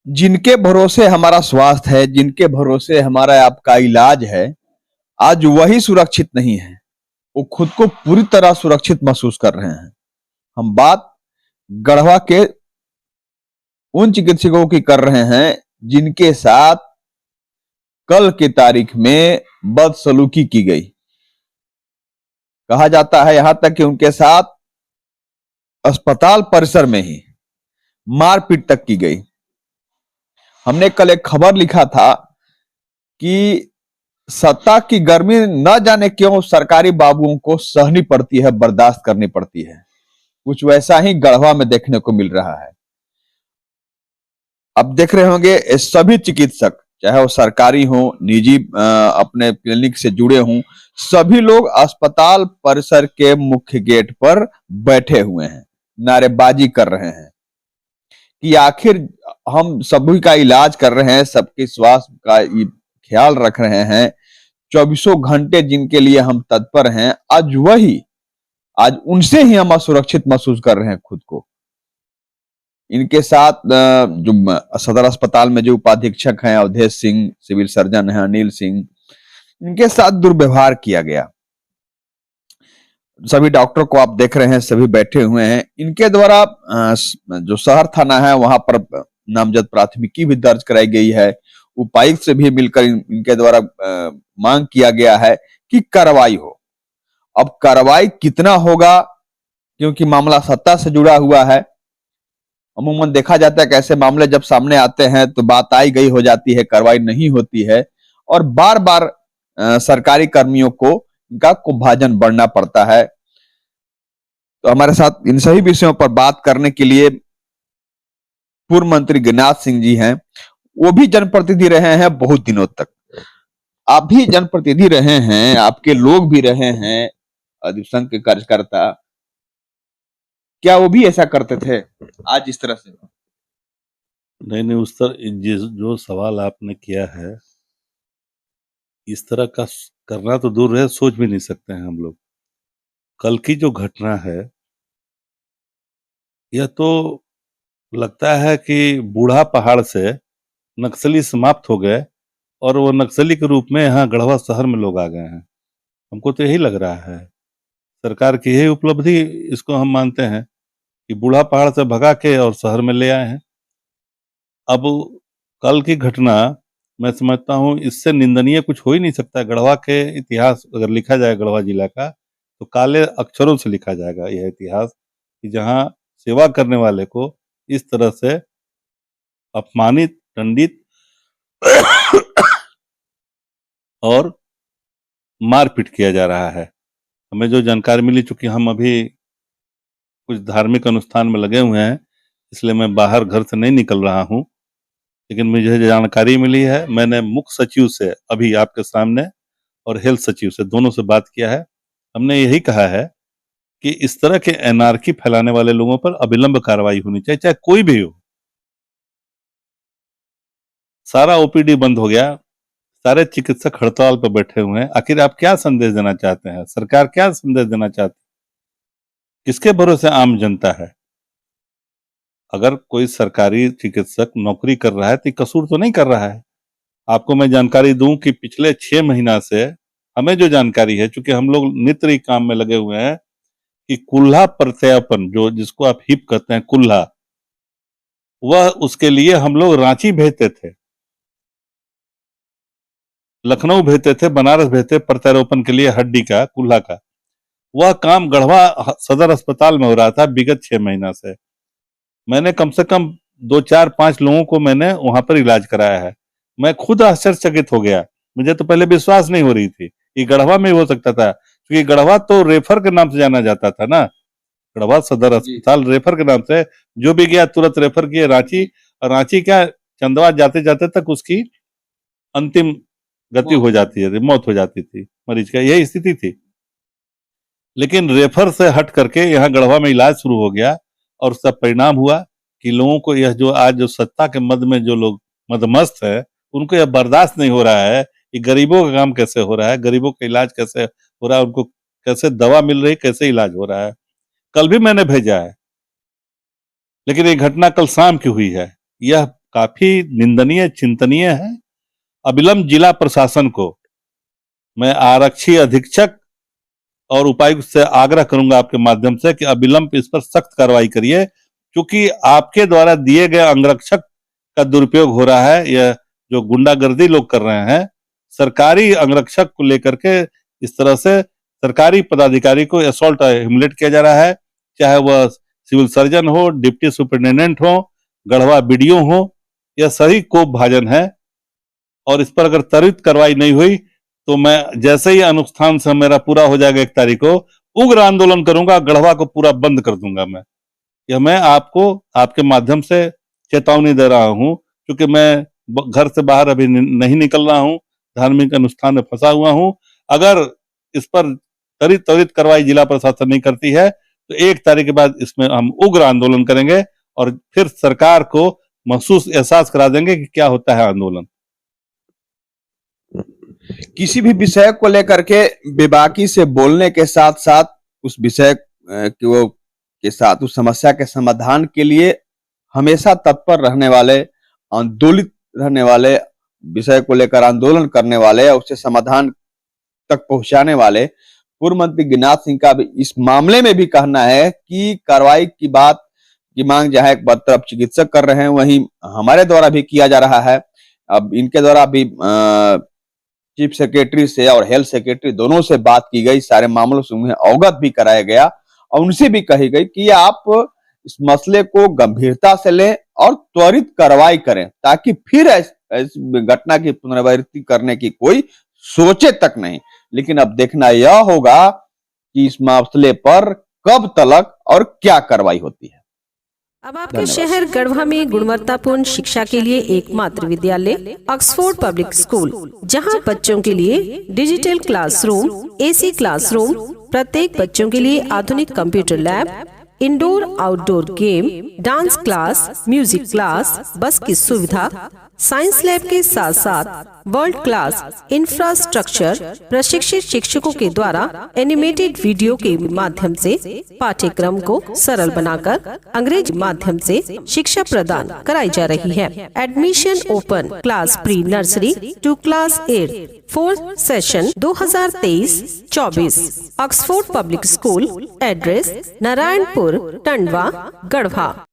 जिनके भरोसे हमारा स्वास्थ्य है, जिनके भरोसे हमारा आपका इलाज है, आज वही सुरक्षित नहीं है। वो खुद को पूरी तरह सुरक्षित महसूस कर रहे हैं। हम बात गढ़वा के उन चिकित्सकों की कर रहे हैं जिनके साथ कल की तारीख में बदसलूकी की गई। कहा जाता है यहां तक कि उनके साथ अस्पताल परिसर में ही मारपीट तक की गई। हमने कल एक खबर लिखा था कि सत्ता की गर्मी न जाने क्यों सरकारी बाबुओं को सहनी पड़ती है, बर्दाश्त करनी पड़ती है। कुछ वैसा ही गढ़वा में देखने को मिल रहा है। अब देख रहे होंगे सभी चिकित्सक, चाहे वो सरकारी हो, निजी अपने क्लिनिक से जुड़े हों, सभी लोग अस्पताल परिसर के मुख्य गेट पर बैठे हुए हैं, नारेबाजी कर रहे हैं कि आखिर हम सभी का इलाज कर रहे हैं, सबके स्वास्थ्य का ख्याल रख रहे हैं, चौबीसों घंटे जिनके लिए हम तत्पर हैं, आज उनसे ही हम असुरक्षित महसूस कर रहे हैं खुद को। इनके साथ जो सदर अस्पताल में जो उपाधीक्षक हैं अवधेश सिंह, सिविल सर्जन हैं अनिल सिंह, इनके साथ दुर्व्यवहार किया गया। सभी डॉक्टर को आप देख रहे हैं, सभी बैठे हुए हैं। इनके द्वारा जो शहर थाना है वहां पर नामजद प्राथमिकी भी दर्ज कराई गई है। उपायुक्त से भी मिलकर इनके द्वारा मांग किया गया है कि कार्रवाई हो। अब कार्रवाई कितना होगा, क्योंकि मामला सत्ता से जुड़ा हुआ है। अमूमन देखा जाता है कि ऐसे मामले जब सामने आते हैं तो बात आई गई हो जाती है, कार्रवाई नहीं होती है और बार बार सरकारी कर्मियों को इनका कुभाजन बढ़ना पड़ता है। तो हमारे साथ इन सभी विषयों पर बात करने के लिए पूर्व मंत्री गिरिनाथ सिंह जी हैं। वो भी जनप्रतिनिधि रहे हैं बहुत दिनों तक। आप भी जनप्रतिनिधि रहे हैं, आपके लोग भी रहे हैं अधिसंघ के कार्यकर्ता। क्या वो भी ऐसा करते थे आज इस तरह से? नहीं, उस तरह जो सवाल आपने किया है, इस तरह का करना तो दूर है, सोच भी नहीं सकते हैं हम लोग। कल की जो घटना है, यह तो लगता है कि बूढ़ा पहाड़ से नक्सली समाप्त हो गए और वो नक्सली के रूप में यहाँ गढ़वा शहर में लोग आ गए हैं। हमको तो यही लग रहा है, सरकार की यही उपलब्धि इसको हम मानते हैं कि बूढ़ा पहाड़ से भगा के और शहर में ले आए हैं। अब कल की घटना मैं समझता हूँ इससे निंदनीय कुछ हो ही नहीं सकता। गढ़वा के इतिहास अगर लिखा जाए गढ़वा जिला का, तो काले अक्षरों से लिखा जाएगा यह इतिहास कि जहाँ सेवा करने वाले को इस तरह से अपमानित, दंडित और मारपीट किया जा रहा है। हमें जो जानकारी मिली, चूंकि हम अभी कुछ धार्मिक अनुष्ठान में लगे हुए हैं, इसलिए मैं बाहर घर से नहीं निकल रहा हूँ, लेकिन मुझे जो जानकारी मिली है, मैंने मुख्य सचिव से अभी आपके सामने और हेल्थ सचिव से दोनों से बात किया है। हमने यही कहा है कि इस तरह के एनार्की फैलाने वाले लोगों पर अविलंब कार्रवाई होनी चाहिए, चाहे कोई भी हो। सारा ओपीडी बंद हो गया, सारे चिकित्सक हड़ताल पर बैठे हुए हैं। आखिर आप क्या संदेश देना चाहते हैं? सरकार क्या संदेश देना चाहती है? किसके भरोसे आम जनता है? अगर कोई सरकारी चिकित्सक नौकरी कर रहा है तो कसूर तो नहीं कर रहा है। आपको मैं जानकारी दूं कि पिछले 6 महीना से हमें जो जानकारी है, चूंकि हम लोग नित्य काम में लगे हुए हैं, कि कुल्हा प्रत्यापन, जो जिसको आप हिप कहते हैं कुल्हा, वह उसके लिए हम लोग रांची भेजते थे, लखनऊ भेजते थे, बनारस भेजते प्रत्यारोपण के लिए हड्डी का, कुल्हा का। वह काम गढ़वा सदर अस्पताल में हो रहा था विगत 6 महीना से। मैंने कम से कम 2, 4, 5 लोगों को मैंने वहां पर इलाज कराया है। मैं खुद आश्चर्यचकित हो गया, मुझे तो पहले विश्वास नहीं हो रही थी कि गढ़वा में हो सकता था, क्योंकि गढ़वा तो रेफर के नाम से जाना जाता था ना। गढ़वा सदर अस्पताल रेफर के नाम से, जो भी गया तुरंत रेफर किए रांची, और रांची क्या, चंदवा जाते जाते तक उसकी अंतिम गति हो जाती है, मौत हो जाती थी मरीज का, यही स्थिति थी। लेकिन रेफर से हट करके यहाँ गढ़वा में इलाज शुरू हो गया और उसका परिणाम हुआ कि लोगों को यह जो आज जो सत्ता के मद में जो लोग मदमस्त है, उनको यह बर्दाश्त नहीं हो रहा है कि गरीबों का काम कैसे हो रहा है, गरीबों का इलाज कैसे हो रहा है, उनको कैसे दवा मिल रही, कैसे इलाज हो रहा है। कल भी मैंने भेजा है, लेकिन ये घटना कल शाम की हुई है। यह काफी निंदनीय, चिंतनीय है। अविलंब जिला प्रशासन को मैं आरक्षी अधीक्षक और उपायुक्त से आग्रह करूंगा आपके माध्यम से कि अविलंब इस पर सख्त कार्रवाई करिए, क्योंकि आपके द्वारा दिए गए अंगरक्षक का दुरुपयोग हो रहा है। यह जो गुंडागर्दी लोग कर रहे हैं, सरकारी अंगरक्षक को लेकर के इस तरह से सरकारी पदाधिकारी को असॉल्ट ह्यूमिलेट किया जा रहा है, चाहे वह सिविल सर्जन हो, डिप्टी सुपरिटेंडेंट हो, गढ़वा बीडीओ हो, यह सही कोप भाजन है। और इस पर अगर त्वरित कार्रवाई नहीं हुई तो मैं जैसे ही अनुष्ठान से मेरा पूरा हो जाएगा 1 तारीख को, उग्र आंदोलन करूंगा, गढ़वा को पूरा बंद कर दूंगा मैं। यह मैं आपको आपके माध्यम से चेतावनी दे रहा हूं, क्योंकि मैं घर से बाहर अभी नहीं निकल रहा हूं, धार्मिक अनुष्ठान में फंसा हुआ हूं। अगर इस पर त्वरित कार्रवाई जिला प्रशासन नहीं करती है तो 1 तारीख के बाद इसमें हम उग्र आंदोलन करेंगे और फिर सरकार को महसूस एहसास करा देंगे कि क्या होता है आंदोलन। किसी भी विषय को लेकर के बेबाकी से बोलने के साथ साथ उस विषय के साथ उस समस्या के समाधान के लिए हमेशा तत्पर रहने वाले, आंदोलित रहने वाले, विषय को लेकर आंदोलन करने वाले और उससे समाधान तक पहुंचाने वाले पूर्व मंत्री गिरिनाथ सिंह का भी इस मामले में भी कहना है कि कार्रवाई की बात की मांग जहां एक तरफ चिकित्सक कर रहे हैं, वहीं हमारे द्वारा भी किया जा रहा है। अब इनके द्वारा भी चीफ सेक्रेटरी से और हेल्थ सेक्रेटरी दोनों से बात की गई, सारे मामलों से उन्हें अवगत भी कराया गया और उनसे भी कही गई कि आप इस मसले को गंभीरता से लें और त्वरित कार्रवाई करें, ताकि फिर इस घटना की पुनरावृत्ति करने की कोई सोचे तक नहीं। लेकिन अब देखना यह होगा कि इस मसले पर कब तलक और क्या कार्रवाई होती है। अब आपके शहर गढ़वा में गुणवत्तापूर्ण शिक्षा के लिए एकमात्र विद्यालय ऑक्सफोर्ड पब्लिक स्कूल, जहां बच्चों के लिए डिजिटल क्लासरूम, एसी क्लासरूम, प्रत्येक बच्चों के लिए आधुनिक computer lab, indoor outdoor game, dance class, music class, बस की सुविधा, साइंस लैब के साथ साथ वर्ल्ड क्लास इंफ्रास्ट्रक्चर, प्रशिक्षित शिक्षकों के द्वारा एनिमेटेड वीडियो के माध्यम से पाठ्यक्रम को सरल बनाकर अंग्रेजी माध्यम से शिक्षा प्रदान कराई जा रही है। Admission open. Class pre nursery to class 8, 4th session 2023-24। Oxford public school, address Narayanpur, Tandwa, Garhwa.